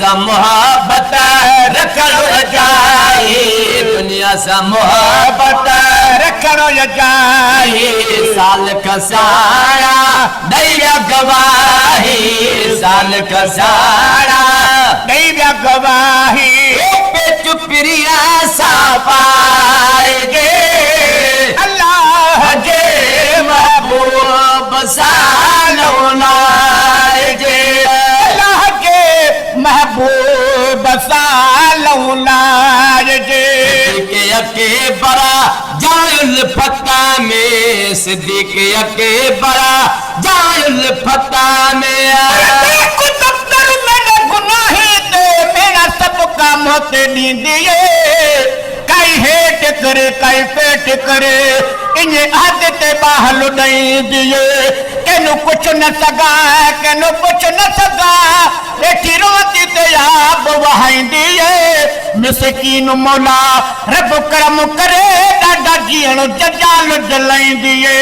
सा मोहब्बत रखणो जाए, दुनिया सा मोहब्बत रखणो जाए, साल कसाड़ा दैया गवाही, साल कसाड़ा दैया गवाही, पे चुपरिया सा पाएगे अल्लाह जे महबूब सालो लाएगे, अल्लाह के महबूब सालो लाएगे। के बड़ा जायुल फता में, सिद्दीक के बड़ा जायुल फता में, देखो दफ्तर मैंने गुनाहे दे मेरा सब काम होते नहीं दिए, कई हेट करे कई पेट करे, इन्हें आदत बाहल नहीं दिए, केनु कुछ न सगा केनु कुछ न सगा, बेटी रोती ते आप वहां दिए, मिसकीन मौला रब करम करे, डाडा जीण जजाल जलाई दिए।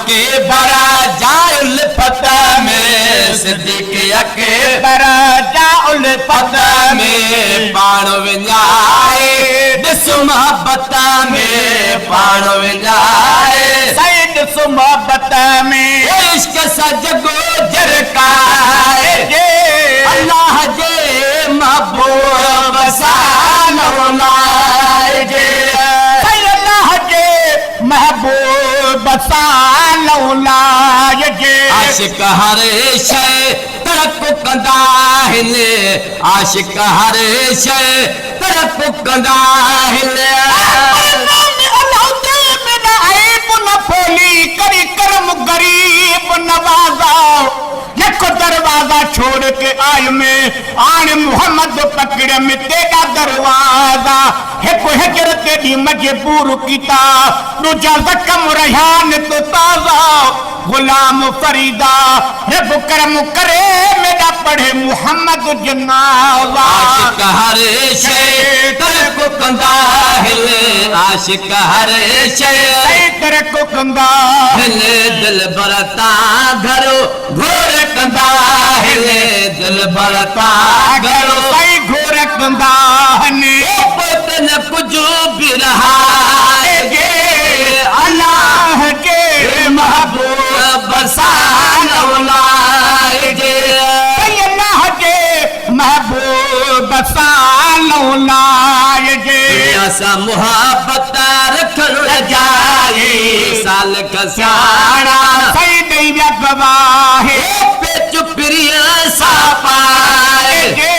के बड़ा जायुल फता में, सिद्दीक के बड़ा जाउल फता में, पाण विञाए दिस मोहब्बत में, पाण विञाए सैद सुमबत में, इश्क सजगो जरकाए, अल्लाह जे महबूब सालो लाएगे, अल्लाह के महबूब सालो लाएगे। आशिक हर शय तरक कंदा आहिनि, आशिक हर शय तरक कंदा आहिनि, करी करम गरीब नवाजा, यको दरवाजा छोड़ के आय में आन मोहम्मद पकड़ में तेरा दरवाजा, एक हिजरत दी मजबूर कीता, दूजा जख्म रहान तो ताजा, गुलाम फरीदा रब करम करे मेरा पढ़े मोहम्मद जनाजा। आशिक हर शय तरक कंदा आहिनि, आशिक हर शय तरक कंदा हिले, दिल बरता घरो घोर कंदा हिले, दिल बरता घरो सही घोर कंदा हने, पतन कुछ भी रहा गे, अल्लाह के महबूब सालो लाएगे, अल्लाह के महबूब सालो लाएगे। ऐसा मोहब्बत रखणो जाए, साल कसाड़ा सही दैया गवाहे, पे चुपरिया सा पाएगे,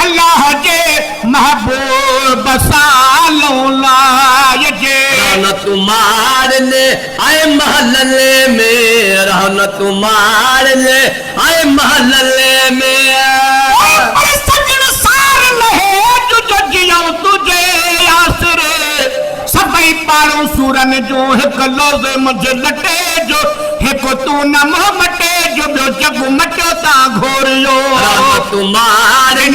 अल्लाह के महबूब सालो लाएगे। रहन तुम्हारे आए महल्ले में, रहन तुम्हारे आए महल्ले में, सजन सार लहे तुझे जियो तुझे आसरे, सबई पारो सूरन जो एक लोज़े मुझे लटे जो, एक तू न मोह मटे जो ॿियो जग मटियो ता घोरियो। रहन तुम्हारे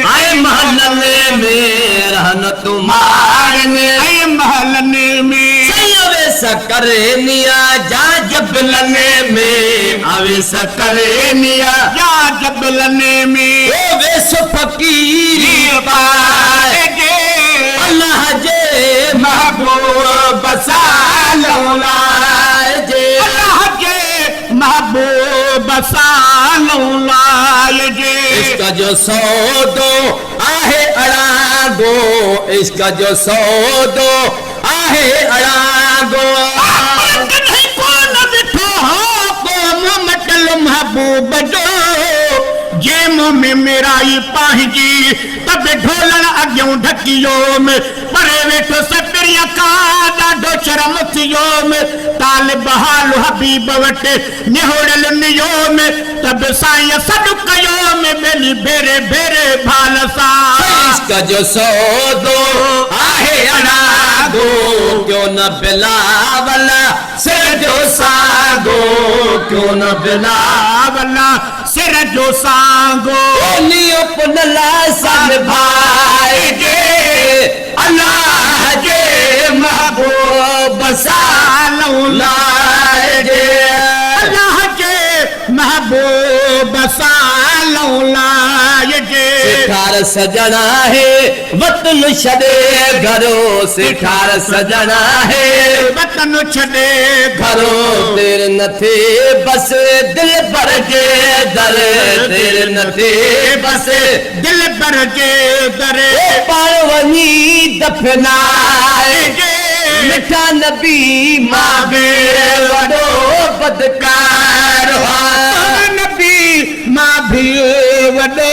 आए महल्ले में, रहन तुम्हारे ऐं महलने में अवे सकरे निया जा जबलने में, अवे सकरे निया या जबलने में ओ वे फकीरी पाएगे, अल्लाह जे महबूब सालो लाएगे, अल्लाह के महबूब सालो लाएगे। इसका जो सौदो आहे अड़ागो, इसका जो सौदो आहे अड़ागो, महबूब जो जे मुँह में मेराई पाहिजी, तब ढोलन अग्यों ढकियो में, परे वेठो सतरिया का ॾाढो शर्म थियो में, ताल बहाल हबीब वटि निहोड़ल नियो में, तब साईं सॾु कयो में बेली भेरे भेरे भाल सां। इसका जो सौदो आहे अड़ागो, क्यों न बिलावल सिर जो सागो, क्यों न बिलावला सिर जो सांगो, नियो पुनला सन भाईगे, अल्लाह जे महबूब सालो लाएगे, अल्लाह के महबूब सालो लाएगे। सजना है वतन छॾे घरों से ठार सजना है वतन छॾे घरो तेरे नथे बस दिल भर के दर तेरे नथे बस दिल भर के दरे पाण वञी दफनाए मिठा नबी मां बि वॾो बदकार नबी मां भी वॾो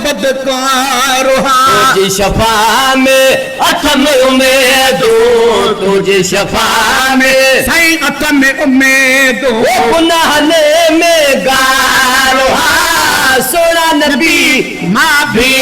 बदकार तुझी शफा में अथ में उमेदूं तुझी शफा में साईं अथ में उमेदूं गुनाहने में गारो सोना नबी मां भी